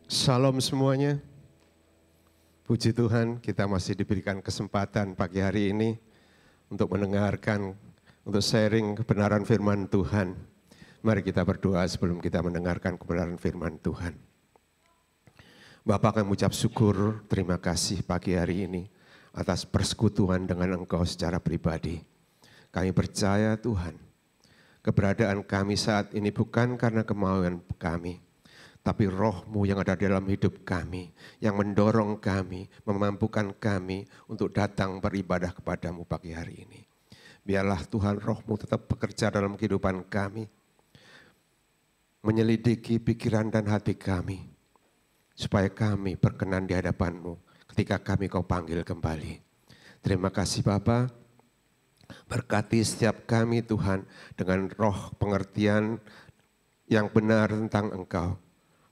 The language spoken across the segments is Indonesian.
Shalom semuanya. Puji Tuhan, kita masih diberikan kesempatan pagi hari ini untuk mendengarkan, untuk sharing kebenaran firman Tuhan. Mari kita berdoa sebelum kita mendengarkan kebenaran firman Tuhan. Bapa, kami ucap syukur, terima kasih pagi hari ini atas persekutuan dengan Engkau secara pribadi. Kami percaya Tuhan, keberadaan kami saat ini bukan karena kemauan kami, tapi Roh-Mu yang ada dalam hidup kami, yang mendorong kami, memampukan kami untuk datang beribadah kepada-Mu pagi hari ini. Biarlah Tuhan Roh-Mu tetap bekerja dalam kehidupan kami, menyelidiki pikiran dan hati kami, supaya kami berkenan di hadapan-Mu ketika kami Kau panggil kembali. Terima kasih Bapa, berkati setiap kami Tuhan dengan roh pengertian yang benar tentang Engkau.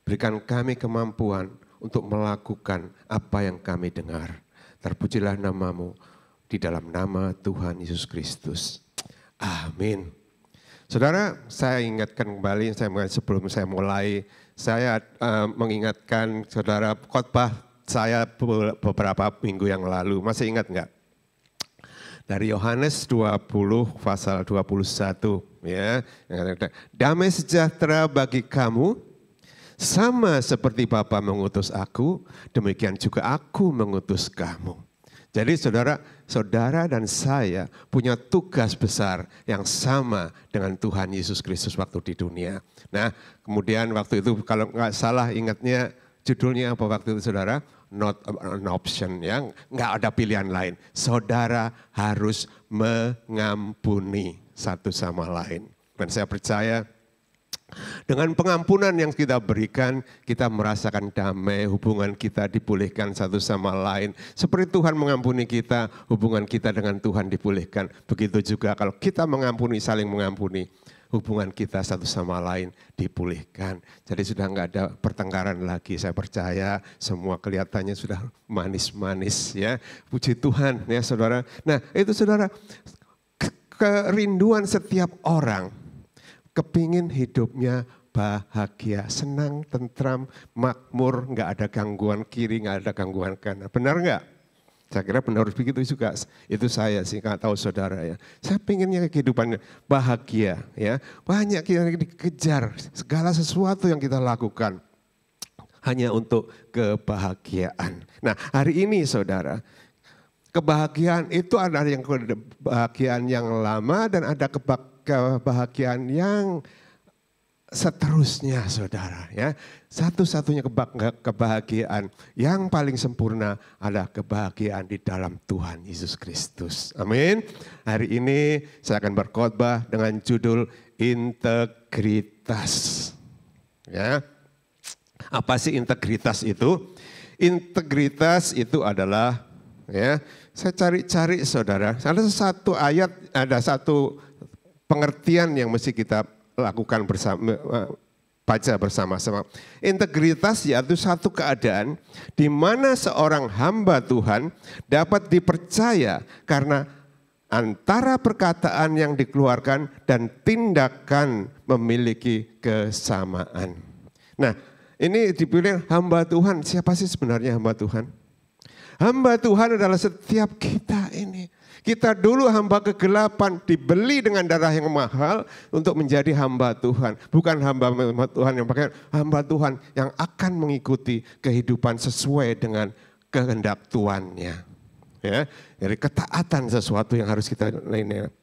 Berikan kami kemampuan untuk melakukan apa yang kami dengar. Terpujilah nama-Mu di dalam nama Tuhan Yesus Kristus. Amin. Saudara, saya ingatkan kembali, sebelum saya mulai, saya mengingatkan saudara khotbah saya beberapa minggu yang lalu. Masih ingat enggak? Dari Yohanes 20 pasal 21, ya. Damai sejahtera bagi kamu, sama seperti Bapa mengutus aku, demikian juga aku mengutus kamu. Jadi saudara dan saya punya tugas besar yang sama dengan Tuhan Yesus Kristus waktu di dunia. Nah, kemudian waktu itu kalau nggak salah ingatnya judulnya apa waktu itu saudara? Not an option, ya, nggak ada pilihan lain. Saudara harus mengampuni satu sama lain. Dan saya percaya dengan pengampunan yang kita berikan, kita merasakan damai, hubungan kita dipulihkan satu sama lain. Seperti Tuhan mengampuni kita, hubungan kita dengan Tuhan dipulihkan. Begitu juga kalau kita mengampuni, saling mengampuni, hubungan kita satu sama lain dipulihkan. Jadi sudah enggak ada pertengkaran lagi, saya percaya semua kelihatannya sudah manis-manis, ya. Puji Tuhan ya saudara. Nah itu saudara, kerinduan setiap orang kepingin hidupnya bahagia, senang, tentram, makmur, nggak ada gangguan kiri, nggak ada gangguan kanan. Benar nggak? Saya kira benar begitu juga. Itu saya sih, nggak tahu saudara ya. Saya pinginnya kehidupan bahagia, ya. Banyak yang dikejar, segala sesuatu yang kita lakukan hanya untuk kebahagiaan. Nah hari ini saudara, kebahagiaan itu ada yang kebahagiaan yang lama dan ada kebahagiaan yang seterusnya saudara, ya. Satu-satunya kebahagiaan yang paling sempurna adalah kebahagiaan di dalam Tuhan Yesus Kristus. Amin. Hari ini saya akan berkhotbah dengan judul integritas. Ya. Apa sih integritas itu? Integritas itu adalah, ya, saya cari-cari saudara, ada satu ayat, ada satu pengertian yang mesti kita lakukan bersama, baca bersama-sama. Integritas yaitu satu keadaan di mana seorang hamba Tuhan dapat dipercaya karena antara perkataan yang dikeluarkan dan tindakan memiliki kesamaan. Nah, ini dipilih hamba Tuhan. Siapa sih sebenarnya hamba Tuhan? Hamba Tuhan adalah setiap kita ini. Kita dulu hamba kegelapan, dibeli dengan darah yang mahal untuk menjadi hamba Tuhan. Bukan hamba Tuhan yang pakai, hamba Tuhan yang akan mengikuti kehidupan sesuai dengan kehendak Tuannya. Ya, dari ketaatan sesuatu yang harus kita lainnya.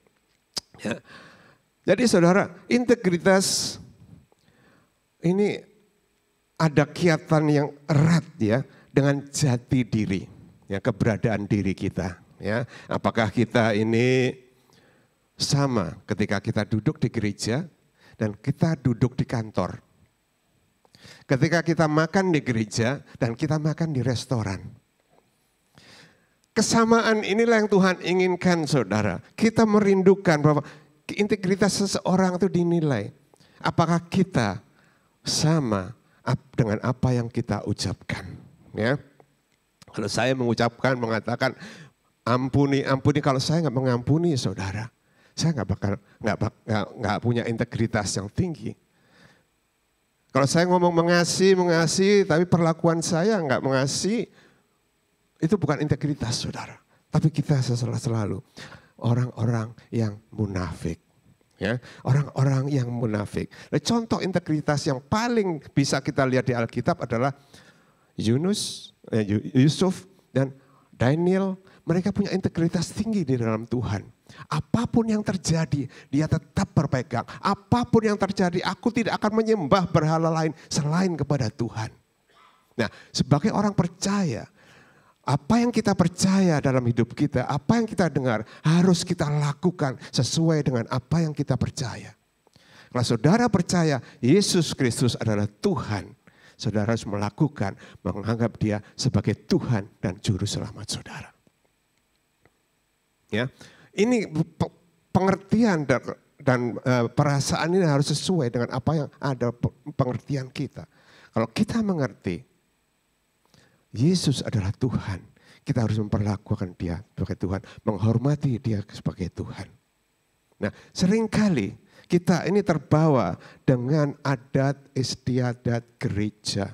Ya. Jadi saudara, integritas ini ada kaitan yang erat ya dengan jati diri, ya, keberadaan diri kita. Ya, apakah kita ini sama ketika kita duduk di gereja dan kita duduk di kantor? Ketika kita makan di gereja dan kita makan di restoran. Kesamaan inilah yang Tuhan inginkan saudara. Kita merindukan bahwa integritas seseorang itu dinilai. Apakah kita sama dengan apa yang kita ucapkan? Ya. Kalau saya mengatakan ampuni, kalau saya nggak mengampuni saudara, saya nggak punya integritas yang tinggi. Kalau saya ngomong mengasihi, tapi perlakuan saya enggak mengasihi, itu bukan integritas, saudara. Tapi kita selalu orang-orang yang munafik. Ya, orang-orang yang munafik. Nah, contoh integritas yang paling bisa kita lihat di Alkitab adalah Yusuf dan Daniel. Mereka punya integritas tinggi di dalam Tuhan. Apapun yang terjadi, dia tetap berpegang. Apapun yang terjadi, aku tidak akan menyembah berhala lain selain kepada Tuhan. Nah, sebagai orang percaya, apa yang kita percaya dalam hidup kita, apa yang kita dengar, harus kita lakukan sesuai dengan apa yang kita percaya. Kalau saudara percaya Yesus Kristus adalah Tuhan, saudara harus melakukan, menganggap dia sebagai Tuhan dan Juru Selamat saudara. Ya, ini pengertian dan perasaan ini harus sesuai dengan apa yang ada pengertian kita. Kalau kita mengerti Yesus adalah Tuhan, kita harus memperlakukan dia sebagai Tuhan, menghormati dia sebagai Tuhan. Nah, seringkali kita ini terbawa dengan adat istiadat gereja.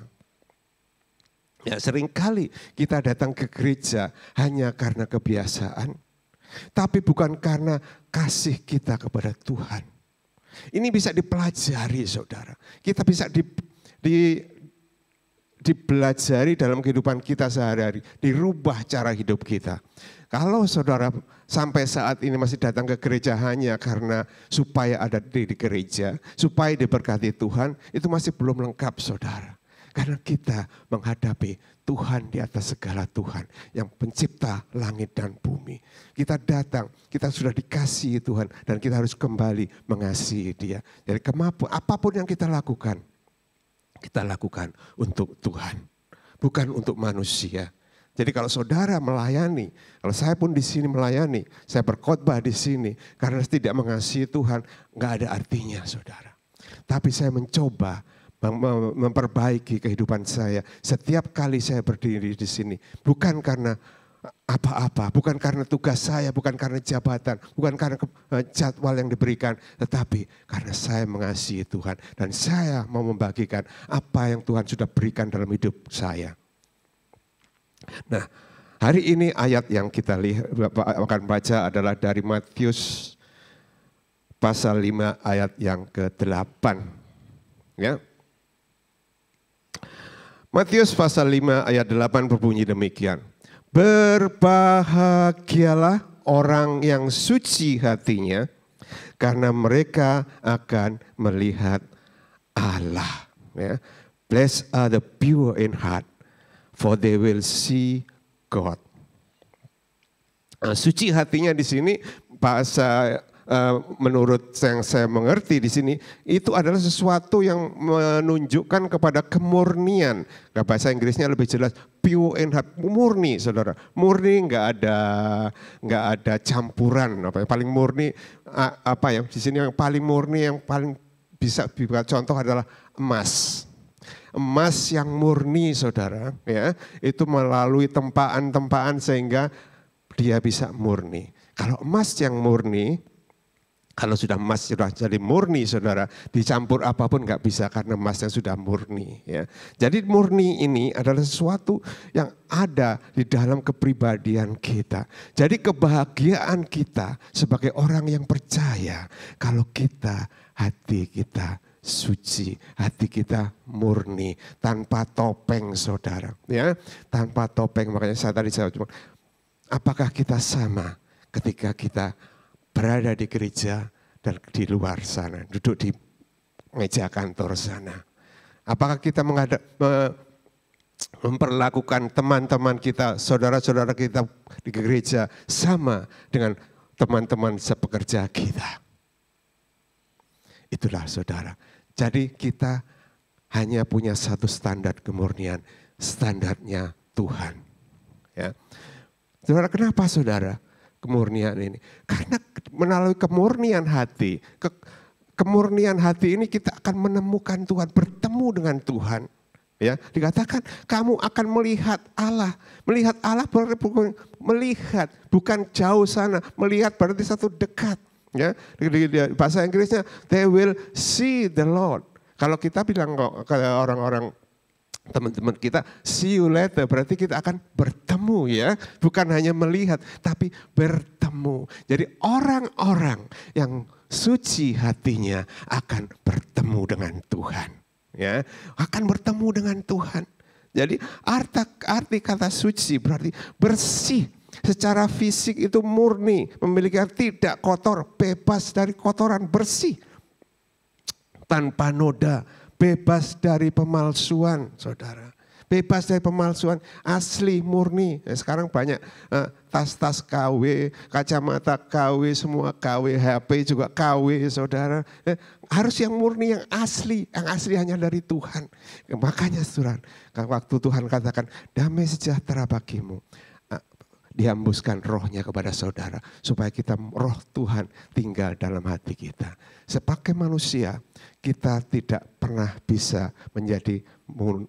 Ya, seringkali kita datang ke gereja hanya karena kebiasaan, tapi bukan karena kasih kita kepada Tuhan. Ini bisa dipelajari, saudara. Kita bisa dipelajari dalam kehidupan kita sehari-hari, dirubah cara hidup kita. Kalau saudara sampai saat ini masih datang ke gereja hanya karena supaya ada di gereja, supaya diberkati Tuhan, itu masih belum lengkap, saudara. Karena kita menghadapi Tuhan di atas segala Tuhan yang pencipta langit dan bumi. Kita datang, kita sudah dikasihi Tuhan dan kita harus kembali mengasihi dia. Jadi apapun yang kita lakukan untuk Tuhan, bukan untuk manusia. Jadi kalau saudara melayani, kalau saya pun di sini melayani, saya berkhotbah di sini karena tidak mengasihi Tuhan, nggak ada artinya, saudara. Tapi saya mencoba memperbaiki kehidupan saya setiap kali saya berdiri di sini, bukan karena apa-apa, bukan karena tugas saya, bukan karena jabatan, bukan karena jadwal yang diberikan, tetapi karena saya mengasihi Tuhan dan saya mau membagikan apa yang Tuhan sudah berikan dalam hidup saya. Nah, hari ini ayat yang kita lihat akan baca adalah dari Matius pasal 5 ayat yang ke-8. Ya. Matius pasal 5 ayat 8 berbunyi demikian. Berbahagialah orang yang suci hatinya, karena mereka akan melihat Allah. Ya. Blessed are the pure in heart, for they will see God. Nah, suci hatinya di sini bahasa menurut yang saya mengerti di sini itu adalah sesuatu yang menunjukkan kepada kemurnian. Bahasa Inggrisnya lebih jelas pure in heart, murni, saudara. Murni, nggak ada campuran. Apa yang paling murni apa ya? Di sini yang paling murni, yang paling bisa dibuat contoh adalah emas. Emas yang murni, saudara, ya, itu melalui tempaan-tempaan sehingga dia bisa murni. Kalau emas yang murni, kalau sudah emas sudah jadi murni, saudara, dicampur apapun nggak bisa karena emasnya sudah murni. Ya. Jadi murni ini adalah sesuatu yang ada di dalam kepribadian kita. Jadi kebahagiaan kita sebagai orang yang percaya kalau hati kita suci, hati kita murni, tanpa topeng, saudara. Ya, tanpa topeng. Makanya saya cuma, apakah kita sama ketika kita berada di gereja dan di luar sana, duduk di meja kantor sana? Apakah kita memperlakukan teman-teman kita, saudara-saudara kita di gereja sama dengan teman-teman sepekerja kita? Itulah, saudara. Jadi kita hanya punya satu standar kemurnian, standarnya Tuhan. Ya. Saudara, kenapa, saudara? Kemurnian ini, karena melalui kemurnian hati, kemurnian hati ini kita akan menemukan Tuhan, bertemu dengan Tuhan. Ya, dikatakan kamu akan melihat Allah berarti melihat, bukan jauh sana, melihat berarti satu dekat. Ya, di bahasa Inggrisnya they will see the Lord. Kalau kita bilang kok ke orang-orang teman-teman kita, see you later, berarti kita akan bertemu ya. Bukan hanya melihat, tapi bertemu. Jadi orang-orang yang suci hatinya akan bertemu dengan Tuhan. Ya, akan bertemu dengan Tuhan. Jadi arti kata suci berarti bersih. Secara fisik itu murni, memiliki tidak kotor, bebas dari kotoran, bersih. Tanpa noda, bebas dari pemalsuan, saudara. Bebas dari pemalsuan, asli, murni. Sekarang banyak tas-tas KW, kacamata KW, semua KW, HP juga KW, saudara. Harus yang murni, yang asli hanya dari Tuhan. Makanya saudara, waktu Tuhan katakan, damai sejahtera bagimu. Dihembuskan rohnya kepada saudara. Supaya kita roh Tuhan tinggal dalam hati kita. Sebagai manusia kita tidak pernah bisa menjadi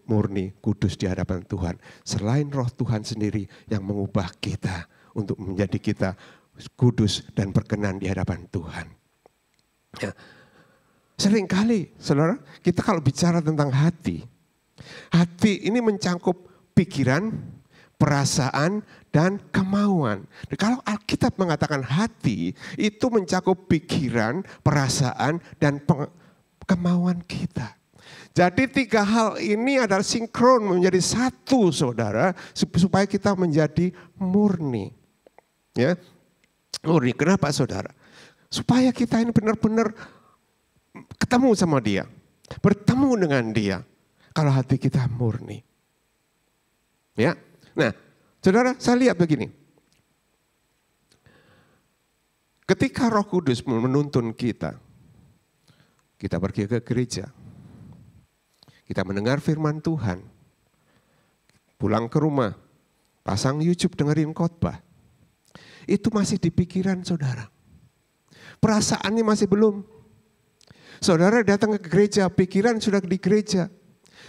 murni kudus di hadapan Tuhan. Selain roh Tuhan sendiri yang mengubah kita untuk menjadi kita kudus dan berkenan di hadapan Tuhan. Ya. Seringkali saudara kita kalau bicara tentang hati. Hati ini mencakup pikiran, perasaan, dan kemauan. Kalau Alkitab mengatakan hati, itu mencakup pikiran, perasaan, dan kemauan kita. Jadi 3 hal ini adalah sinkron menjadi satu, saudara, supaya kita menjadi murni. Ya, murni. Kenapa, saudara? Supaya kita ini benar-benar ketemu sama Dia, bertemu dengan Dia. Kalau hati kita murni. Ya. Nah, saudara, saya lihat begini. Ketika Roh Kudus menuntun kita pergi ke gereja, kita mendengar firman Tuhan, pulang ke rumah, pasang YouTube dengerin khotbah, itu masih di pikiran saudara. Perasaannya masih belum. Saudara datang ke gereja, pikiran sudah di gereja,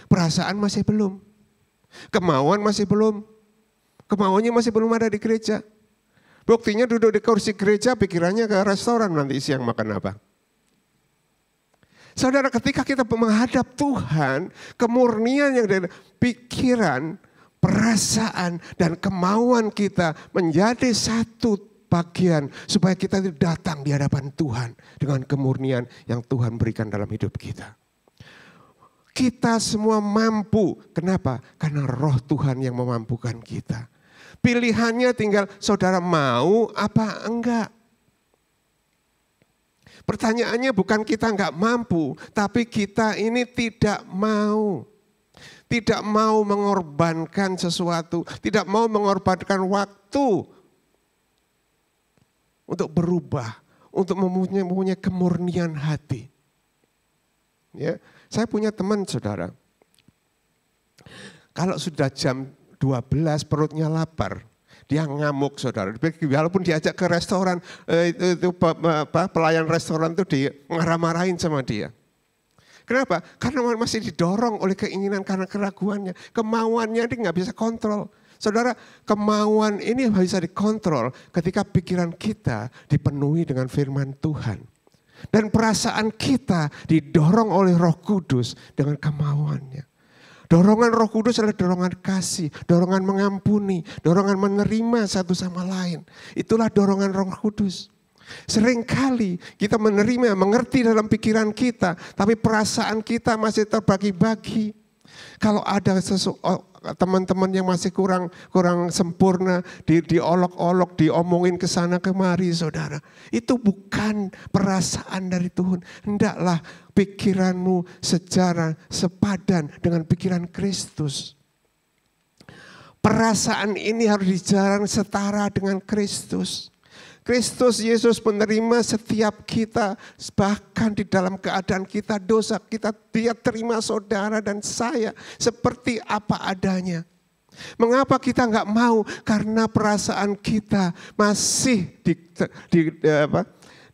perasaan masih belum, kemauan masih belum. Kemauannya masih belum ada di gereja. Buktinya duduk di kursi gereja, pikirannya ke restoran nanti siang makan apa. Saudara, ketika kita menghadap Tuhan, kemurnian yang dari pikiran, perasaan, dan kemauan kita menjadi satu bagian supaya kita datang di hadapan Tuhan dengan kemurnian yang Tuhan berikan dalam hidup kita. Kita semua mampu. Kenapa? Karena roh Tuhan yang memampukan kita. Pilihannya tinggal saudara mau apa enggak. Pertanyaannya bukan kita enggak mampu, tapi kita ini tidak mau. Tidak mau mengorbankan sesuatu, tidak mau mengorbankan waktu untuk berubah, untuk mempunyai kemurnian hati. Ya, saya punya teman saudara. Kalau sudah jam 12 perutnya lapar, dia ngamuk saudara. Walaupun diajak ke restoran, pelayan restoran itu marah-marahin sama dia. Kenapa? Karena masih didorong oleh keinginan karena keraguannya. Kemauannya dia nggak bisa kontrol. Saudara, kemauan ini bisa dikontrol ketika pikiran kita dipenuhi dengan firman Tuhan. Dan perasaan kita didorong oleh Roh Kudus dengan kemauannya. Dorongan Roh Kudus adalah dorongan kasih, dorongan mengampuni, dorongan menerima satu sama lain. Itulah dorongan Roh Kudus. Seringkali kita menerima, mengerti dalam pikiran kita, tapi perasaan kita masih terbagi-bagi. Kalau ada teman-teman yang masih kurang sempurna, diolok-olok, diomongin ke sana kemari, saudara. Itu bukan perasaan dari Tuhan. Hendaklah pikiranmu sepadan dengan pikiran Kristus. Perasaan ini harus dijalan setara dengan Kristus. Kristus Yesus menerima setiap kita, bahkan di dalam keadaan kita dosa, dia terima saudara dan saya seperti apa adanya. Mengapa kita nggak mau? Karena perasaan kita masih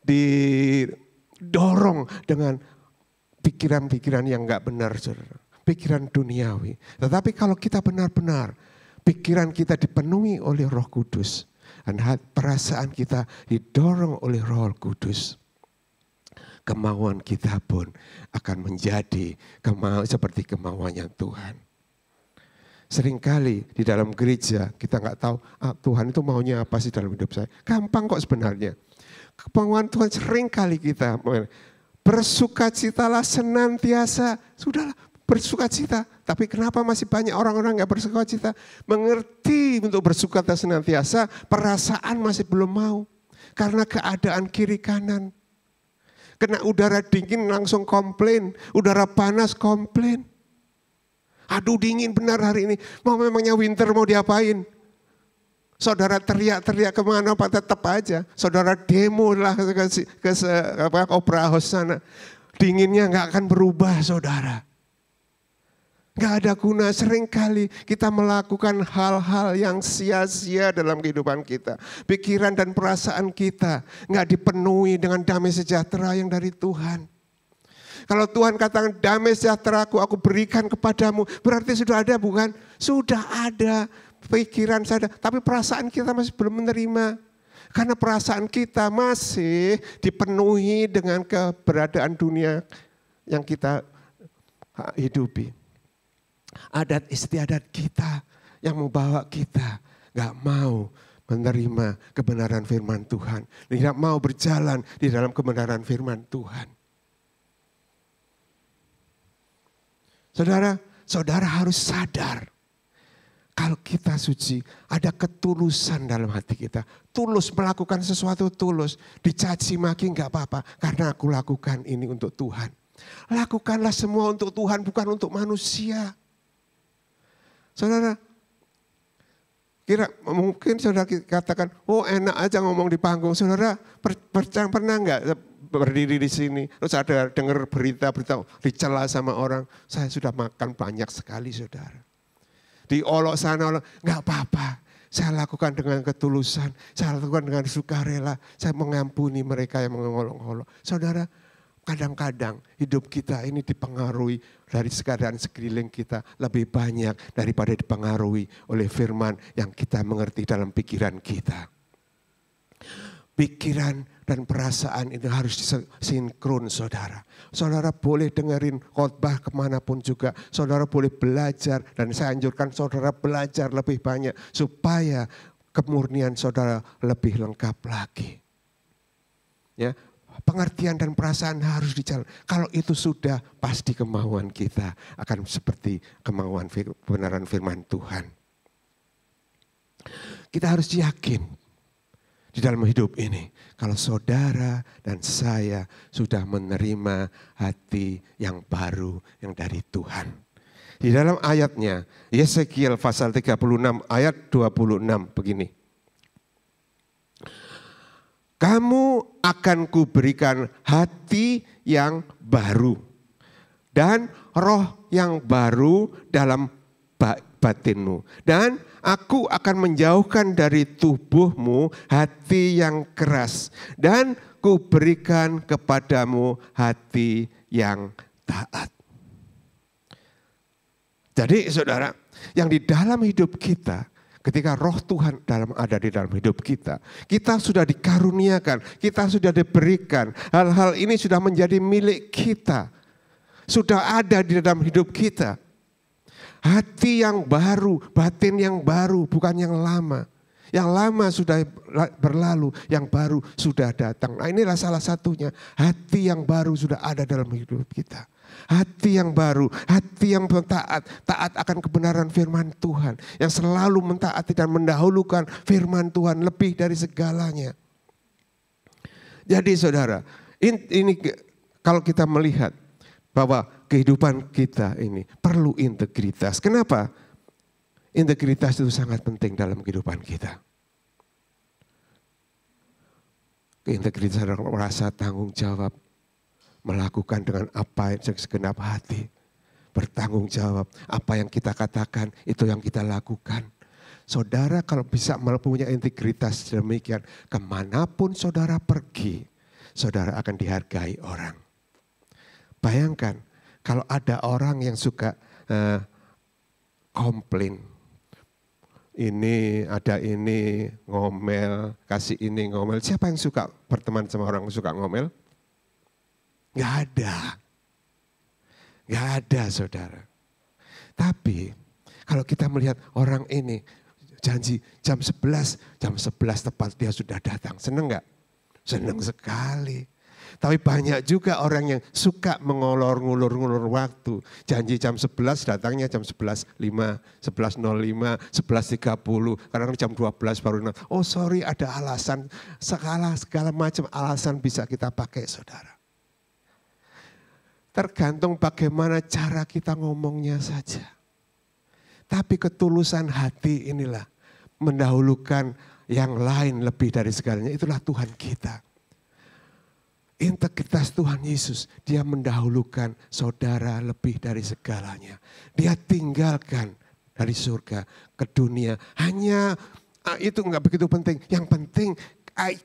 didorong dengan pikiran-pikiran yang nggak benar, saudara. Pikiran duniawi. Tetapi kalau kita benar-benar pikiran kita dipenuhi oleh Roh Kudus, dan perasaan kita didorong oleh Roh Kudus, kemauan kita pun akan menjadi seperti kemauannya Tuhan. Seringkali di dalam gereja kita nggak tahu Tuhan itu maunya apa sih dalam hidup saya. Gampang kok sebenarnya. Kemauan Tuhan seringkali kita bersukacitalah senantiasa. Sudahlah bersukacita. Tapi kenapa masih banyak orang-orang nggak bersukacita? Mengerti untuk bersukacita senantiasa, perasaan masih belum mau. Karena keadaan kiri kanan. Kena udara dingin langsung komplain, udara panas komplain. Aduh dingin benar hari ini, memangnya winter mau diapain? Saudara teriak-teriak kemana Pak, tetap aja. Saudara demo lah ke Opera House sana. Dinginnya nggak akan berubah saudara. Nggak ada guna, seringkali kita melakukan hal-hal yang sia-sia dalam kehidupan kita. Pikiran dan perasaan kita nggak dipenuhi dengan damai sejahtera yang dari Tuhan. Kalau Tuhan katakan damai sejahteraku aku berikan kepadamu, berarti sudah ada bukan? Sudah ada, pikiran saya ada, tapi perasaan kita masih belum menerima. Karena perasaan kita masih dipenuhi dengan keberadaan dunia yang kita hidupi. Adat istiadat kita yang membawa kita gak mau menerima kebenaran firman Tuhan. Tidak mau berjalan di dalam kebenaran firman Tuhan. Saudara harus sadar. Kalau kita suci, ada ketulusan dalam hati kita. Tulus melakukan sesuatu tulus. Dicaci maki enggak apa-apa. Karena aku lakukan ini untuk Tuhan. Lakukanlah semua untuk Tuhan, bukan untuk manusia. Saudara, mungkin saudara katakan, oh enak aja ngomong di panggung. Saudara pernah enggak berdiri di sini, terus ada dengar berita dicela sama orang, saya sudah makan banyak sekali saudara. Diolok sana, nggak apa-apa, saya lakukan dengan ketulusan, saya lakukan dengan sukarela, saya mengampuni mereka yang mengolok-olok. Saudara, kadang-kadang hidup kita ini dipengaruhi dari keadaan sekeliling kita lebih banyak daripada dipengaruhi oleh firman yang kita mengerti dalam pikiran kita. Pikiran dan perasaan itu harus sinkron saudara. Saudara boleh dengerin khotbah kemanapun juga. Saudara boleh belajar dan saya anjurkan saudara belajar lebih banyak. Supaya kemurnian saudara lebih lengkap lagi. Ya, pengertian dan perasaan harus dijalankan. Kalau itu sudah pasti kemauan kita akan seperti kemauan kebenaran firman Tuhan. Kita harus yakin. Di dalam hidup ini, kalau saudara dan saya sudah menerima hati yang baru yang dari Tuhan. Di dalam ayatnya, Yesekiel pasal 36 ayat 26 begini. Kamu akan kuberikan hati yang baru dan roh yang baru dalam batinmu. Dan aku akan menjauhkan dari tubuhmu hati yang keras. Dan kuberikan kepadamu hati yang taat. Jadi saudara, yang di dalam hidup kita, ketika roh Tuhan ada di dalam hidup kita, kita sudah dikaruniakan, kita sudah diberikan. Hal-hal ini sudah menjadi milik kita. Sudah ada di dalam hidup kita. Hati yang baru, batin yang baru, bukan yang lama. Yang lama sudah berlalu, yang baru sudah datang. Nah inilah salah satunya, hati yang baru sudah ada dalam hidup kita. Hati yang baru, hati yang taat, taat akan kebenaran firman Tuhan. Yang selalu mentaati dan mendahulukan firman Tuhan lebih dari segalanya. Jadi saudara, ini kalau kita melihat bahwa kehidupan kita ini perlu integritas. Kenapa? Integritas itu sangat penting dalam kehidupan kita. Integritas adalah merasa tanggung jawab, melakukan dengan apa yang segenap hati. Bertanggung jawab, apa yang kita katakan itu yang kita lakukan. Saudara kalau bisa mempunyai integritas demikian, kemanapun saudara pergi, saudara akan dihargai orang. Bayangkan kalau ada orang yang suka komplain. Ini ada ini ngomel, kasih ini ngomel. Siapa yang suka berteman sama orang yang suka ngomel? Nggak ada. Nggak ada saudara. Tapi kalau kita melihat orang ini janji jam 11 tepat dia sudah datang. Seneng nggak? Seneng sekali. Tapi banyak juga orang yang suka mengulur-ngulur waktu. Janji jam 11 datangnya jam 11.05, 11.05, 11.30. Kadang jam 12 baru. Oh sorry ada alasan. Segala macam alasan bisa kita pakai saudara. Tergantung bagaimana cara kita ngomongnya saja. Tapi ketulusan hati inilah mendahulukan yang lain lebih dari segalanya. Itulah Tuhan kita. Integritas Tuhan Yesus, dia mendahulukan saudara lebih dari segalanya. Dia tinggalkan dari surga ke dunia. Hanya itu enggak begitu penting. Yang penting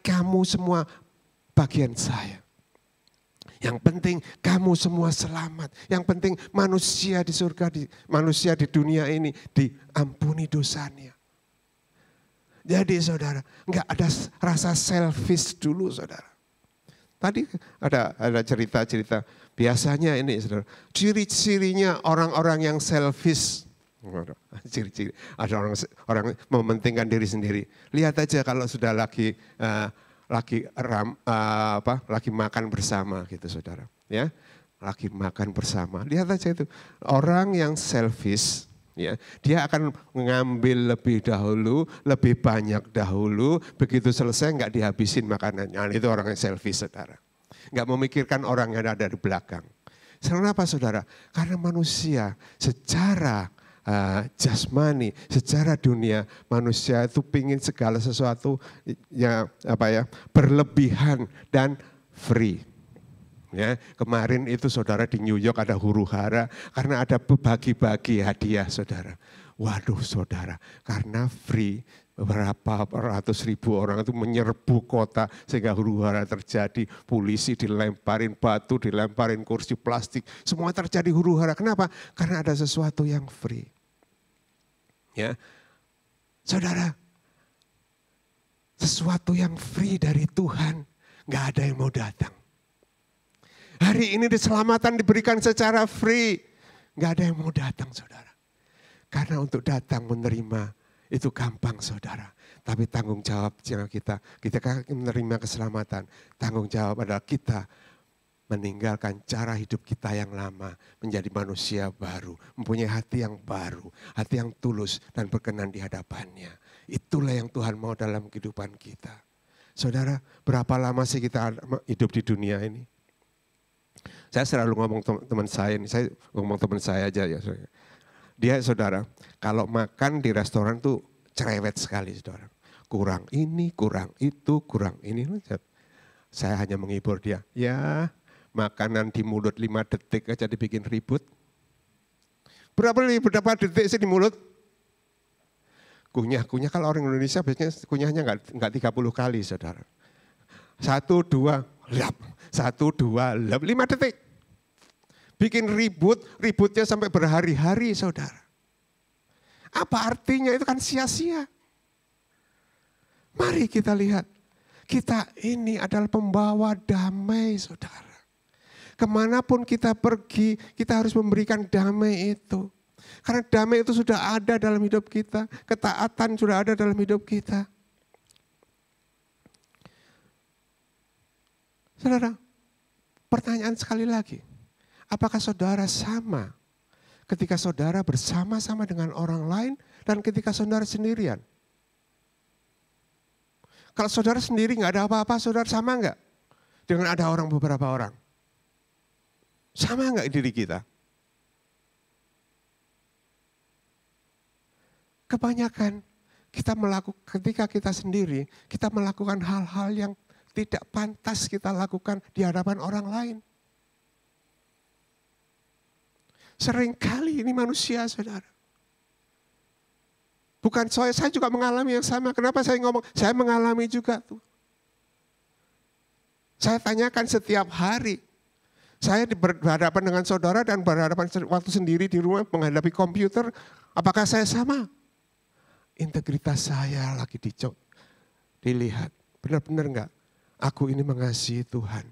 kamu semua bagian saya. Yang penting kamu semua selamat. Yang penting manusia di surga, manusia di dunia ini diampuni dosanya. Jadi saudara, enggak ada rasa selfish dulu saudara. Tadi ada cerita-cerita, biasanya ini saudara, ciri-cirinya orang-orang yang selfish. Ciri-ciri, ada orang mementingkan diri sendiri. Lihat aja kalau sudah lagi makan bersama gitu saudara. Ya, lagi makan bersama. Lihat aja itu, orang yang selfish. Ya, dia akan mengambil lebih dahulu, lebih banyak dahulu, begitu selesai nggak dihabisin makanannya. Nah, itu orang yang selfish saudara. Nggak memikirkan orang yang ada di belakang. Kenapa saudara? Karena manusia secara jasmani, secara dunia manusia itu pingin segala sesuatu berlebihan dan free. Ya, kemarin itu saudara di New York ada huru-hara karena ada bagi-bagi hadiah saudara. Waduh saudara, karena free berapa ratus ribu orang itu menyerbu kota sehingga huru-hara terjadi. Polisi dilemparin batu, dilemparin kursi plastik, semua terjadi huru-hara. Kenapa? Karena ada sesuatu yang free. Ya, saudara, sesuatu yang free dari Tuhan, gak ada yang mau datang. Hari ini keselamatan diberikan secara free. Gak ada yang mau datang saudara. Karena untuk datang menerima itu gampang saudara. Tapi tanggung jawab kita menerima keselamatan. Tanggung jawab adalah kita meninggalkan cara hidup kita yang lama. Menjadi manusia baru. Mempunyai hati yang baru. Hati yang tulus dan berkenan di hadapannya. Itulah yang Tuhan mau dalam kehidupan kita. Saudara, berapa lama sih kita hidup di dunia ini? Saya selalu ngomong teman saya aja ya. Dia saudara, kalau makan di restoran tuh cerewet sekali saudara. Kurang ini, kurang itu, kurang ini. Saya hanya menghibur dia. Ya, makanan di mulut 5 detik aja dibikin ribut. Berapa detik sih di mulut? Kunyah kalau orang Indonesia biasanya kunyahnya enggak 30 kali saudara. 1, 2, lap. 1, 2, lap. 5 detik. Bikin ributnya sampai berhari-hari saudara. Apa artinya? Itu kan sia-sia. Mari kita lihat. Kita ini adalah pembawa damai saudara. Kemanapun kita pergi, kita harus memberikan damai itu. Karena damai itu sudah ada dalam hidup kita. Ketaatan sudah ada dalam hidup kita. Saudara, pertanyaan sekali lagi. Apakah saudara sama ketika saudara bersama-sama dengan orang lain dan ketika saudara sendirian? Kalau saudara sendiri nggak ada apa-apa, saudara sama nggak dengan ada beberapa orang? Sama nggak diri kita? Kebanyakan ketika kita sendiri, kita melakukan hal-hal yang tidak pantas kita lakukan di hadapan orang lain. Seringkali ini manusia saudara. Bukan saya juga mengalami yang sama. Kenapa saya ngomong? Saya mengalami juga tuh. Saya tanyakan setiap hari. Saya berhadapan dengan saudara dan berhadapan waktu sendiri di rumah menghadapi komputer. Apakah saya sama? Integritas saya lagi dilihat. Benar-benar enggak? Aku ini mengasihi Tuhan.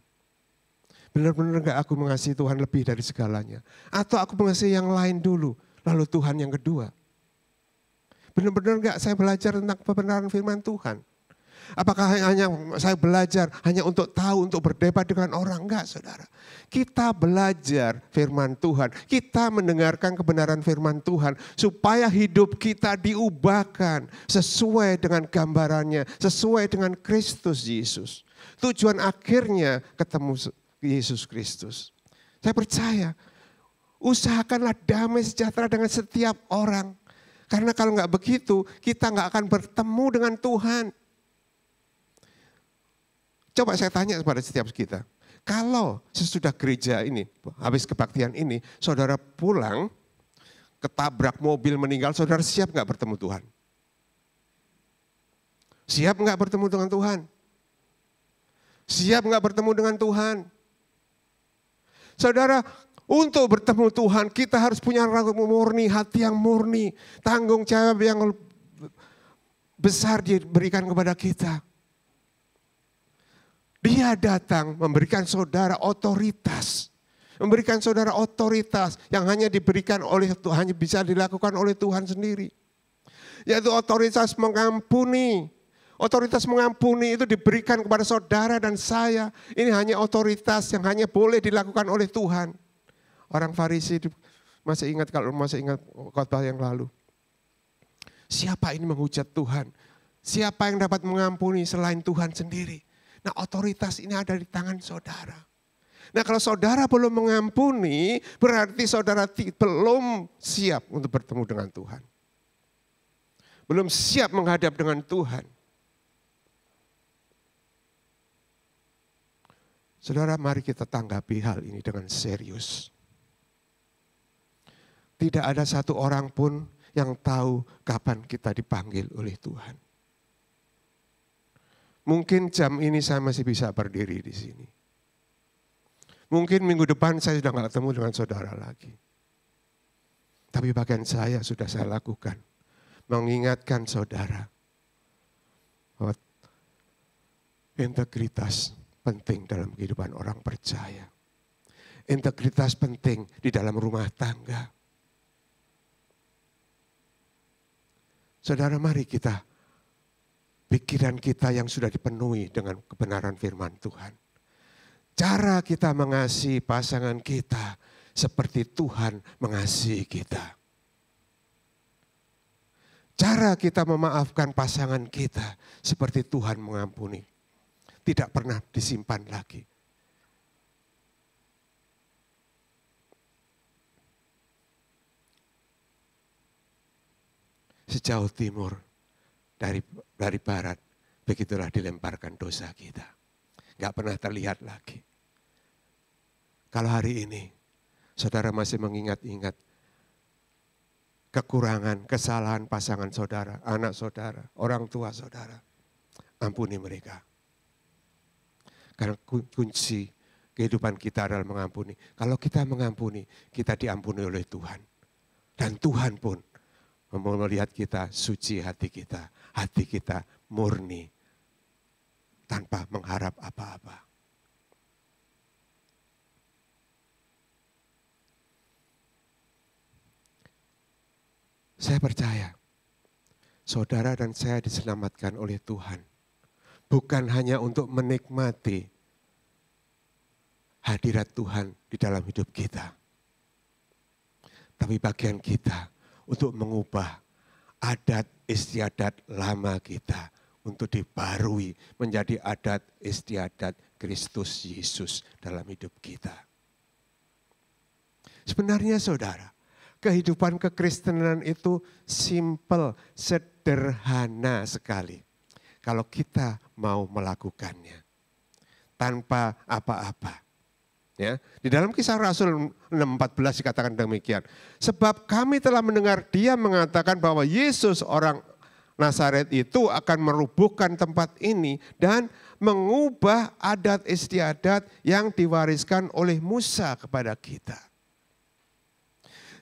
Benar-benar enggak aku mengasihi Tuhan lebih dari segalanya? Atau aku mengasihi yang lain dulu, lalu Tuhan yang kedua? Benar-benar enggak saya belajar tentang kebenaran firman Tuhan? Apakah hanya saya belajar hanya untuk tahu, untuk berdebat dengan orang? Enggak, saudara. Kita belajar firman Tuhan. Kita mendengarkan kebenaran firman Tuhan. Supaya hidup kita diubahkan sesuai dengan gambarannya. Sesuai dengan Kristus Yesus. Tujuan akhirnya ketemu Yesus Kristus. Saya percaya, usahakanlah damai sejahtera dengan setiap orang. Karena kalau enggak begitu, kita enggak akan bertemu dengan Tuhan. Coba saya tanya kepada setiap kita, kalau sesudah gereja ini, habis kebaktian ini, saudara pulang, ketabrak mobil meninggal, saudara siap nggak bertemu Tuhan? Siap nggak bertemu dengan Tuhan? Siap nggak bertemu dengan Tuhan? Saudara, untuk bertemu Tuhan kita harus punya murni, hati yang murni, tanggung jawab yang besar diberikan kepada kita. Dia datang memberikan saudara otoritas. Memberikan saudara otoritas yang hanya diberikan oleh Tuhan, hanya bisa dilakukan oleh Tuhan sendiri. Yaitu otoritas mengampuni. Otoritas mengampuni itu diberikan kepada saudara dan saya. Ini hanya otoritas yang hanya boleh dilakukan oleh Tuhan. Orang Farisi masih ingat, kalau masih ingat khotbah yang lalu. Siapa ini menghujat Tuhan? Siapa yang dapat mengampuni selain Tuhan sendiri? Nah, otoritas ini ada di tangan saudara. Nah, kalau saudara belum mengampuni, berarti saudara belum siap untuk bertemu dengan Tuhan. Belum siap menghadap dengan Tuhan. Saudara, mari kita tanggapi hal ini dengan serius. Tidak ada satu orang pun yang tahu kapan kita dipanggil oleh Tuhan. Mungkin jam ini saya masih bisa berdiri di sini. Mungkin minggu depan saya sudah nggak ketemu dengan saudara lagi. Tapi bagian saya sudah saya lakukan. Mengingatkan saudara bahwa integritas penting dalam kehidupan orang percaya. Integritas penting di dalam rumah tangga. Saudara, mari kita pikiran kita yang sudah dipenuhi dengan kebenaran firman Tuhan. Cara kita mengasihi pasangan kita seperti Tuhan mengasihi kita. Cara kita memaafkan pasangan kita seperti Tuhan mengampuni. Tidak pernah disimpan lagi. Sejauh timur dari barat, begitulah dilemparkan dosa kita. Gak pernah terlihat lagi. Kalau hari ini, saudara masih mengingat-ingat kekurangan, kesalahan pasangan saudara, anak saudara, orang tua saudara, ampuni mereka. Karena kunci kehidupan kita adalah mengampuni. Kalau kita mengampuni, kita diampuni oleh Tuhan. Dan Tuhan pun melihat kita suci hati kita murni, tanpa mengharap apa-apa. Saya percaya, saudara dan saya diselamatkan oleh Tuhan. Bukan hanya untuk menikmati hadirat Tuhan di dalam hidup kita. Tapi bagian kita untuk mengubah adat istiadat lama kita untuk dibarui menjadi adat istiadat Kristus Yesus dalam hidup kita. Sebenarnya saudara, kehidupan kekristenan itu simple, sederhana sekali. Kalau kita mau melakukannya tanpa apa-apa. Ya, di dalam Kisah Rasul 6:14 dikatakan demikian. Sebab kami telah mendengar dia mengatakan bahwa Yesus orang Nazaret itu akan merubuhkan tempat ini dan mengubah adat istiadat yang diwariskan oleh Musa kepada kita.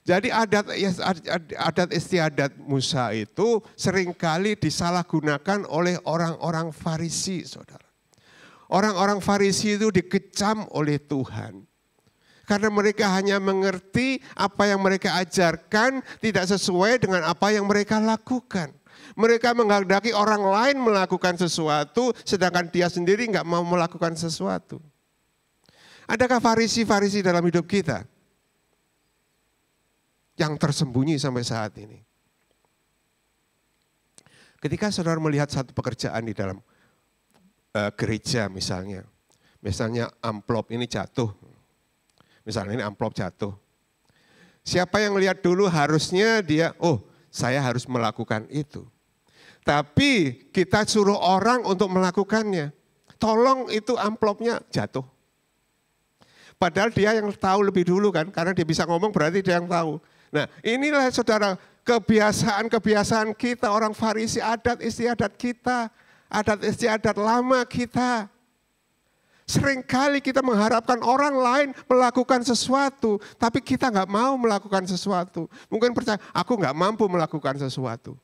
Jadi adat istiadat Musa itu seringkali disalahgunakan oleh orang-orang Farisi, saudara. Orang-orang Farisi itu dikecam oleh Tuhan. Karena mereka hanya mengerti apa yang mereka ajarkan tidak sesuai dengan apa yang mereka lakukan. Mereka menghendaki orang lain melakukan sesuatu sedangkan dia sendiri nggak mau melakukan sesuatu. Adakah Farisi-Farisi dalam hidup kita yang tersembunyi sampai saat ini? Ketika saudara melihat satu pekerjaan di dalam gereja misalnya amplop ini jatuh, misalnya ini amplop jatuh. Siapa yang lihat dulu harusnya dia, oh saya harus melakukan itu. Tapi kita suruh orang untuk melakukannya. Tolong itu amplopnya jatuh. Padahal dia yang tahu lebih dulu kan, karena dia bisa ngomong berarti dia yang tahu. Nah inilah saudara kebiasaan-kebiasaan kita orang Farisi, adat istiadat kita. Adat istiadat lama kita. Seringkali kita mengharapkan orang lain melakukan sesuatu, tapi kita nggak mau melakukan sesuatu. Mungkin percaya, aku nggak mampu melakukan sesuatu.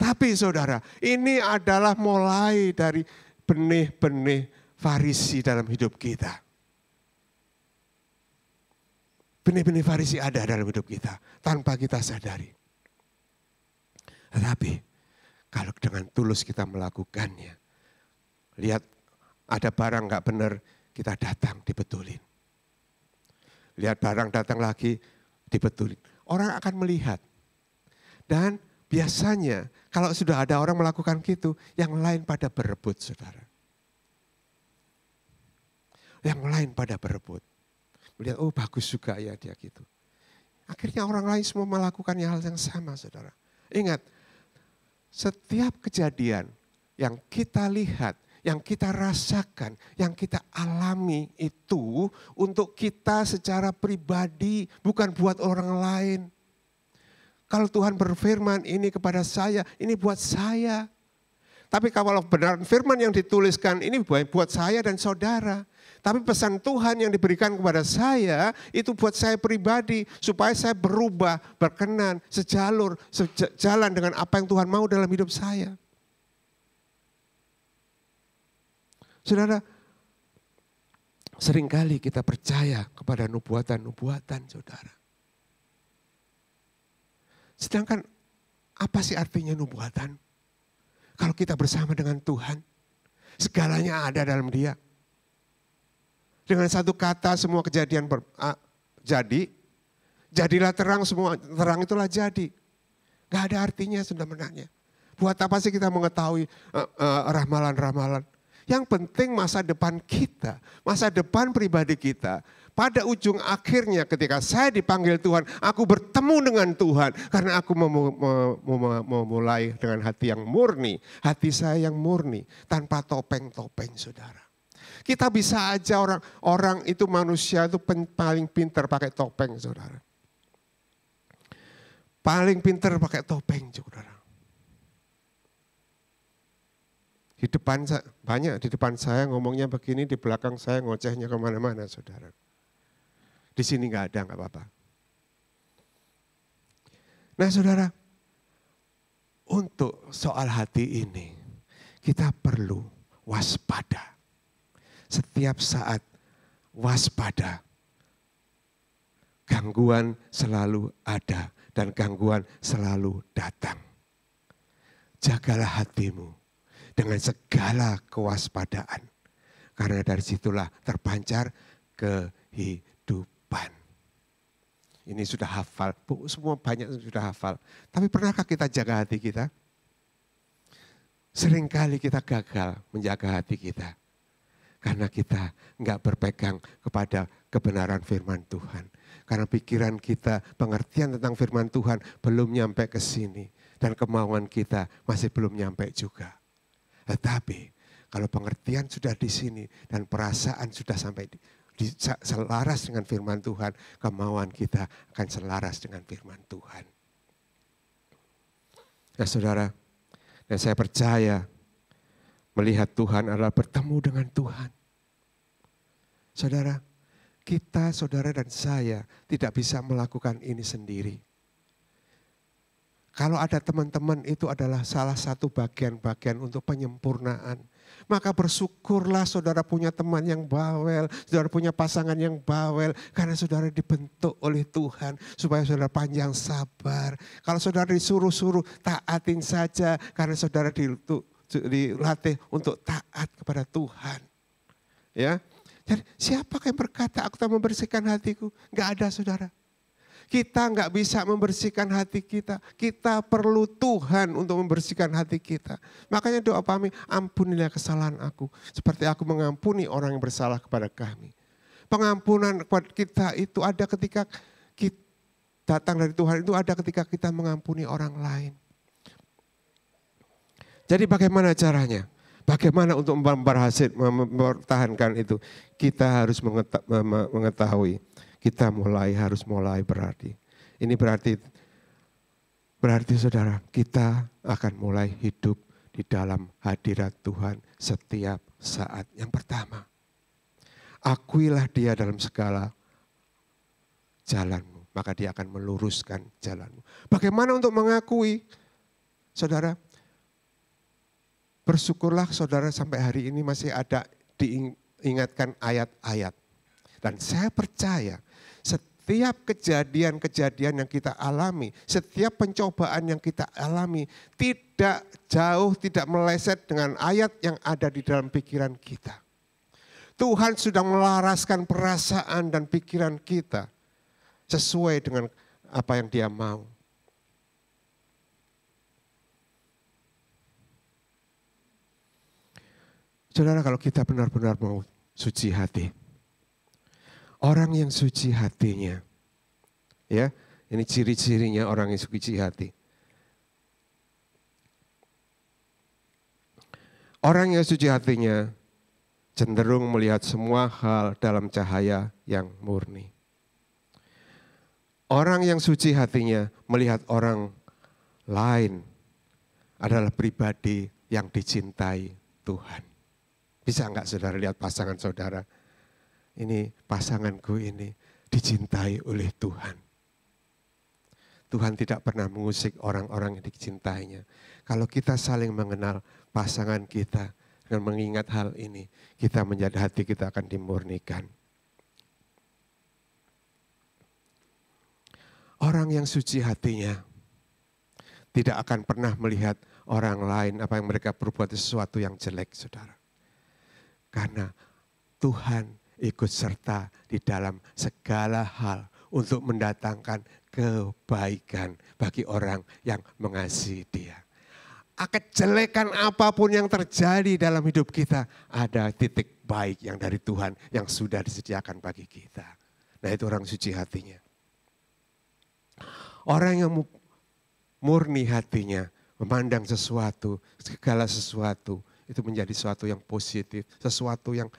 Tapi saudara, ini adalah mulai dari benih-benih Farisi dalam hidup kita. Benih-benih Farisi ada dalam hidup kita, tanpa kita sadari. Tetapi, kalau dengan tulus kita melakukannya, lihat ada barang nggak benar, kita datang dibetulin. Lihat barang datang lagi, dibetulin. Orang akan melihat. Dan biasanya kalau sudah ada orang melakukan gitu, yang lain pada berebut saudara. Yang lain pada berebut. Melihat, oh bagus juga ya dia gitu. Akhirnya orang lain semua melakukan hal yang sama saudara. Ingat, setiap kejadian yang kita lihat, yang kita rasakan, yang kita alami itu untuk kita secara pribadi, bukan buat orang lain. Kalau Tuhan berfirman ini kepada saya, ini buat saya. Tapi kalau benar firman yang dituliskan ini buat saya dan saudara. Tapi pesan Tuhan yang diberikan kepada saya itu buat saya pribadi supaya saya berubah, berkenan, sejalan dengan apa yang Tuhan mau dalam hidup saya. Saudara, seringkali kita percaya kepada nubuatan-nubuatan saudara. Sedangkan apa sih artinya nubuatan? Kalau kita bersama dengan Tuhan, segalanya ada dalam Dia. Dengan satu kata semua kejadian jadi, jadilah terang, semua terang itulah jadi. Gak ada artinya sebenarnya. Buat apa sih kita mengetahui ramalan-ramalan? Yang penting masa depan kita, masa depan pribadi kita. Pada ujung akhirnya ketika saya dipanggil Tuhan, aku bertemu dengan Tuhan. Karena aku memulai dengan hati yang murni, hati saya yang murni, tanpa topeng-topeng saudara. Kita bisa aja orang itu manusia itu paling pintar pakai topeng saudara. Paling pintar pakai topeng saudara. Di depan banyak di depan saya ngomongnya begini, di belakang saya ngocehnya kemana-mana saudara. Di sini nggak ada, nggak apa-apa. Nah saudara, untuk soal hati ini kita perlu waspada. Setiap saat waspada. Gangguan selalu ada dan gangguan selalu datang. Jagalah hatimu dengan segala kewaspadaan. Karena dari situlah terpancar kehidupan. Ini sudah hafal, semua banyak sudah hafal. Tapi pernahkah kita jaga hati kita? Seringkali kita gagal menjaga hati kita. Karena kita enggak berpegang kepada kebenaran firman Tuhan. Karena pikiran kita, pengertian tentang firman Tuhan belum nyampe ke sini. Dan kemauan kita masih belum nyampe juga. Tetapi kalau pengertian sudah di sini dan perasaan sudah sampai selaras dengan firman Tuhan, kemauan kita akan selaras dengan firman Tuhan. Nah saudara, dan saya percaya melihat Tuhan adalah bertemu dengan Tuhan. Saudara, kita, saudara dan saya tidak bisa melakukan ini sendiri. Kalau ada teman-teman itu adalah salah satu bagian-bagian untuk penyempurnaan. Maka bersyukurlah saudara punya teman yang bawel, saudara punya pasangan yang bawel. Karena saudara dibentuk oleh Tuhan supaya saudara panjang sabar. Kalau saudara disuruh-suruh taatin saja karena saudara dilatih untuk taat kepada Tuhan. Ya, jadi siapakah yang berkata aku tak membersihkan hatiku? Enggak ada saudara. Kita nggak bisa membersihkan hati kita. Kita perlu Tuhan untuk membersihkan hati kita. Makanya doa kami, ampunilah kesalahan aku. Seperti aku mengampuni orang yang bersalah kepada kami. Pengampunan kita itu ada ketika kita datang dari Tuhan, itu ada ketika kita mengampuni orang lain. Jadi bagaimana caranya? Bagaimana untuk mempertahankan itu? Kita harus mengetahui. Kita harus mulai berarti. Ini berarti saudara, kita akan mulai hidup di dalam hadirat Tuhan setiap saat. Yang pertama, akuilah dia dalam segala jalanmu, maka dia akan meluruskan jalanmu. Bagaimana untuk mengakui? Saudara, bersyukurlah saudara sampai hari ini masih ada diingatkan ayat-ayat. Dan saya percaya setiap kejadian-kejadian yang kita alami, setiap pencobaan yang kita alami, tidak jauh, tidak meleset dengan ayat yang ada di dalam pikiran kita. Tuhan sudah melaraskan perasaan dan pikiran kita sesuai dengan apa yang Dia mau. Saudara, kalau kita benar-benar mau suci hati, orang yang suci hatinya, ya, ini ciri-cirinya orang yang suci hati. Orang yang suci hatinya cenderung melihat semua hal dalam cahaya yang murni. Orang yang suci hatinya melihat orang lain adalah pribadi yang dicintai Tuhan. Bisa enggak saudara lihat pasangan saudara? Ini pasanganku ini dicintai oleh Tuhan. Tuhan tidak pernah mengusik orang-orang yang dicintainya. Kalau kita saling mengenal pasangan kita dengan mengingat hal ini, kita menjadi hati kita akan dimurnikan. Orang yang suci hatinya tidak akan pernah melihat orang lain apa yang mereka perbuat sesuatu yang jelek, saudara. Karena Tuhan ikut serta di dalam segala hal untuk mendatangkan kebaikan bagi orang yang mengasihi Dia. Kejelekan apapun yang terjadi dalam hidup kita, ada titik baik yang dari Tuhan yang sudah disediakan bagi kita. Nah, itu orang suci hatinya. Orang yang murni hatinya, memandang sesuatu, segala sesuatu, itu menjadi sesuatu yang positif, sesuatu yang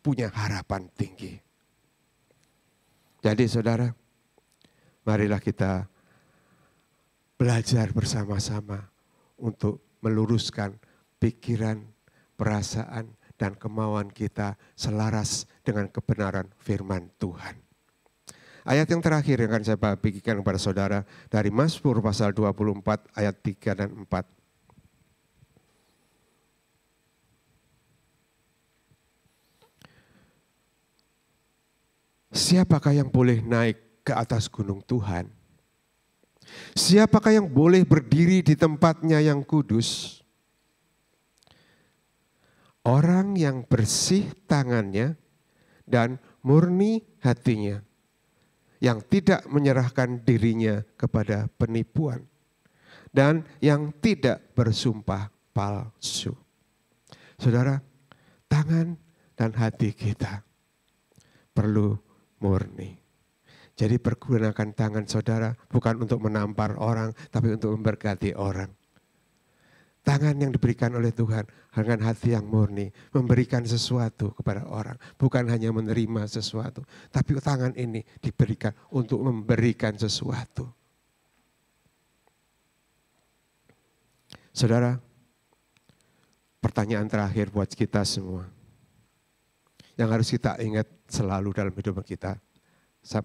punya harapan tinggi. Jadi saudara, marilah kita belajar bersama-sama untuk meluruskan pikiran, perasaan, dan kemauan kita selaras dengan kebenaran firman Tuhan. Ayat yang terakhir yang akan saya bagikan kepada saudara dari Mazmur pasal 24 ayat 3 dan 4. Siapakah yang boleh naik ke atas gunung Tuhan? Siapakah yang boleh berdiri di tempatnya yang kudus? Orang yang bersih tangannya dan murni hatinya, yang tidak menyerahkan dirinya kepada penipuan, dan yang tidak bersumpah palsu. Saudara, tangan dan hati kita perlu murni. Jadi pergunakan tangan saudara bukan untuk menampar orang, tapi untuk memberkati orang. Tangan yang diberikan oleh Tuhan dengan hati yang murni, memberikan sesuatu kepada orang. Bukan hanya menerima sesuatu, tapi tangan ini diberikan untuk memberikan sesuatu. Saudara, pertanyaan terakhir buat kita semua. Yang harus kita ingat selalu dalam hidup kita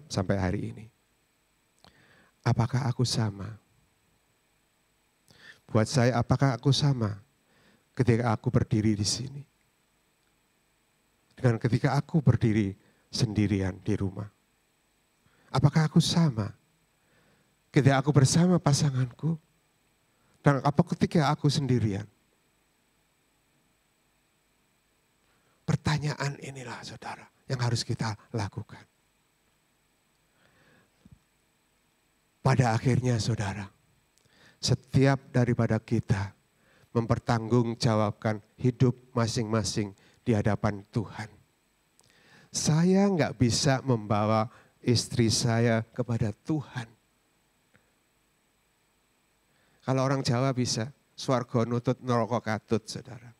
sampai hari ini. Apakah aku sama Buat saya, apakah aku sama ketika aku berdiri di sini? Dengan ketika aku berdiri sendirian di rumah. Apakah aku sama ketika aku bersama pasanganku? Dan apa ketika aku sendirian? Pertanyaan inilah saudara yang harus kita lakukan. Pada akhirnya saudara, setiap daripada kita mempertanggungjawabkan hidup masing-masing di hadapan Tuhan. Saya nggak bisa membawa istri saya kepada Tuhan. Kalau orang Jawa bisa, swarga nutut neraka katut, saudara.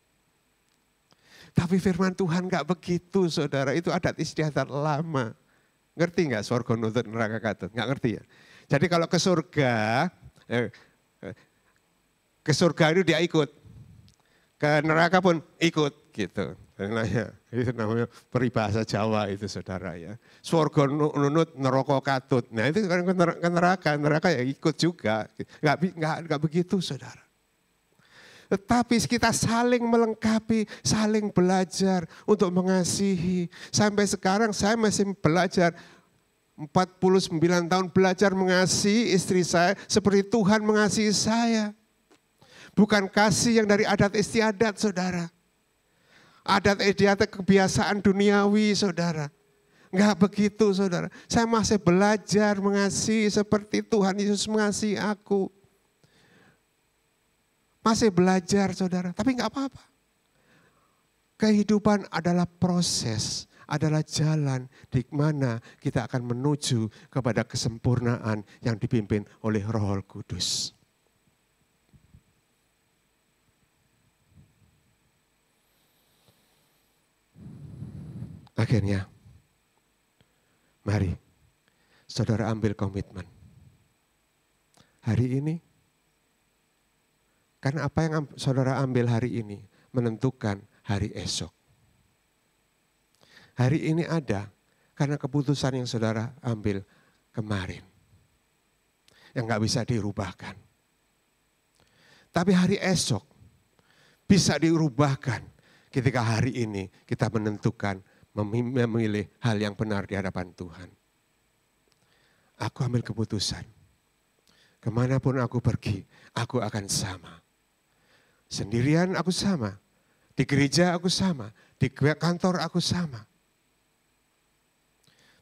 Tapi firman Tuhan nggak begitu, saudara. Itu adat istiadat lama. Ngerti nggak swarga nutut neraka katut? Nggak ngerti ya? Jadi kalau ke surga itu dia ikut. Ke neraka pun ikut gitu. Itu namanya peribahasa Jawa itu saudara ya. Swarga nunut neraka katut. Nah itu kan ke neraka ya ikut juga. Nggak begitu saudara. Tetapi kita saling melengkapi, saling belajar untuk mengasihi. Sampai sekarang saya masih belajar 49 tahun belajar mengasihi istri saya seperti Tuhan mengasihi saya. Bukan kasih yang dari adat istiadat saudara. Adat istiadat kebiasaan duniawi saudara. Enggak begitu saudara. Saya masih belajar mengasihi seperti Tuhan Yesus mengasihi aku. Masih belajar saudara, tapi enggak apa-apa. Kehidupan adalah proses, adalah jalan di mana kita akan menuju kepada kesempurnaan yang dipimpin oleh Roh Kudus. Akhirnya, mari saudara ambil komitmen. Hari ini, karena apa yang saudara ambil hari ini menentukan hari esok. Hari ini ada karena keputusan yang saudara ambil kemarin. Yang gak bisa dirubahkan. Tapi hari esok bisa dirubahkan ketika hari ini kita menentukan memilih hal yang benar di hadapan Tuhan. Aku ambil keputusan. Kemanapun aku pergi, aku akan sama. Sendirian aku sama. Di gereja aku sama. Di kantor aku sama.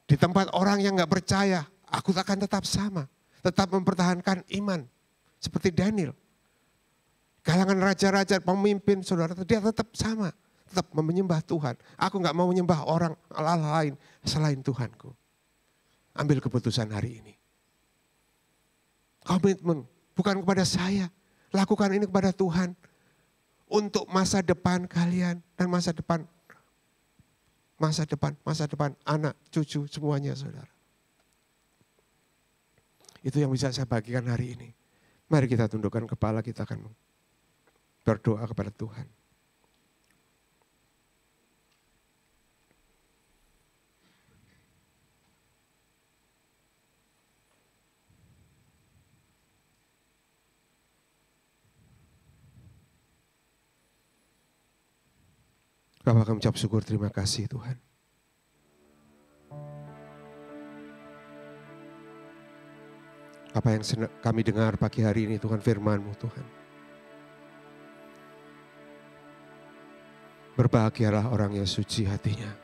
Di tempat orang yang gak percaya, aku akan tetap sama. Tetap mempertahankan iman. Seperti Daniel. Kalangan raja-raja, pemimpin, saudara, dia tetap sama. Tetap menyembah Tuhan. Aku gak mau menyembah orang Allah lain selain Tuhanku. Ambil keputusan hari ini. Komitmen bukan kepada saya. Lakukan ini kepada Tuhan. Untuk masa depan kalian dan masa depan anak, cucu, semuanya saudara. Itu yang bisa saya bagikan hari ini. Mari kita tundukkan kepala, kita akan berdoa kepada Tuhan. Bapak kami ucap syukur, terima kasih Tuhan. Apa yang kami dengar pagi hari ini Tuhan, firman-Mu Tuhan. Berbahagialah orang yang suci hatinya.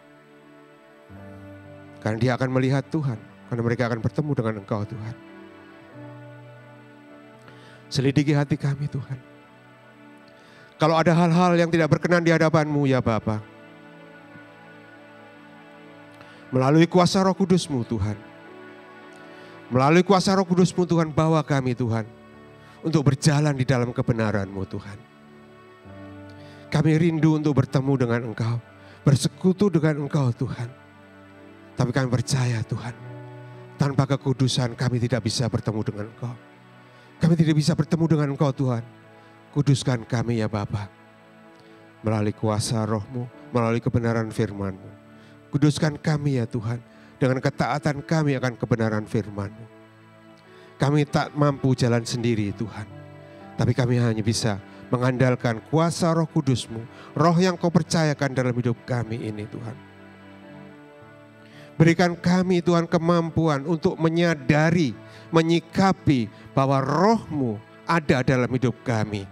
Karena dia akan melihat Tuhan. Karena mereka akan bertemu dengan Engkau Tuhan. Selidiki hati kami Tuhan. Kalau ada hal-hal yang tidak berkenan di hadapan-Mu ya Bapa. Melalui kuasa Roh Kudus-Mu Tuhan. Melalui kuasa Roh Kudus-Mu Tuhan, bawa kami Tuhan. Untuk berjalan di dalam kebenaran-Mu Tuhan. Kami rindu untuk bertemu dengan Engkau. Bersekutu dengan Engkau Tuhan. Tapi kami percaya Tuhan. Tanpa kekudusan kami tidak bisa bertemu dengan Engkau. Kami tidak bisa bertemu dengan Engkau Tuhan. Kuduskan kami ya Bapa. Melalui kuasa Roh-Mu, melalui kebenaran firman-Mu. Kuduskan kami ya Tuhan. Dengan ketaatan kami akan kebenaran firman-Mu. Kami tak mampu jalan sendiri Tuhan. Tapi kami hanya bisa mengandalkan kuasa Roh Kudus-Mu, Roh yang Kau percayakan dalam hidup kami ini Tuhan. Berikan kami Tuhan kemampuan untuk menyadari, menyikapi bahwa Roh-Mu ada dalam hidup kami.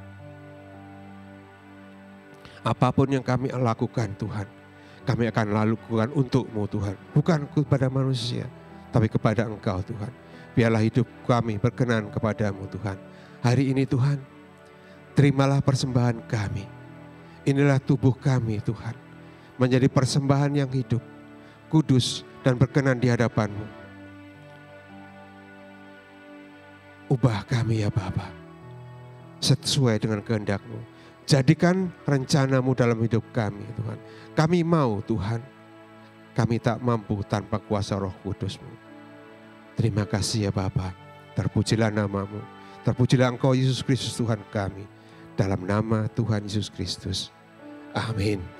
Apapun yang kami lakukan Tuhan, kami akan lakukan untuk-Mu Tuhan. Bukan kepada manusia, tapi kepada Engkau Tuhan. Biarlah hidup kami berkenan kepada-Mu Tuhan. Hari ini Tuhan, terimalah persembahan kami. Inilah tubuh kami Tuhan, menjadi persembahan yang hidup, kudus dan berkenan di hadapan-Mu. Ubah kami ya Bapa, sesuai dengan kehendak-Mu. Jadikan rencana-Mu dalam hidup kami Tuhan. Kami mau Tuhan, kami tak mampu tanpa kuasa Roh Kudus-Mu. Terima kasih ya Bapa, terpujilah nama-Mu, terpujilah Engkau Yesus Kristus Tuhan kami. Dalam nama Tuhan Yesus Kristus. Amin.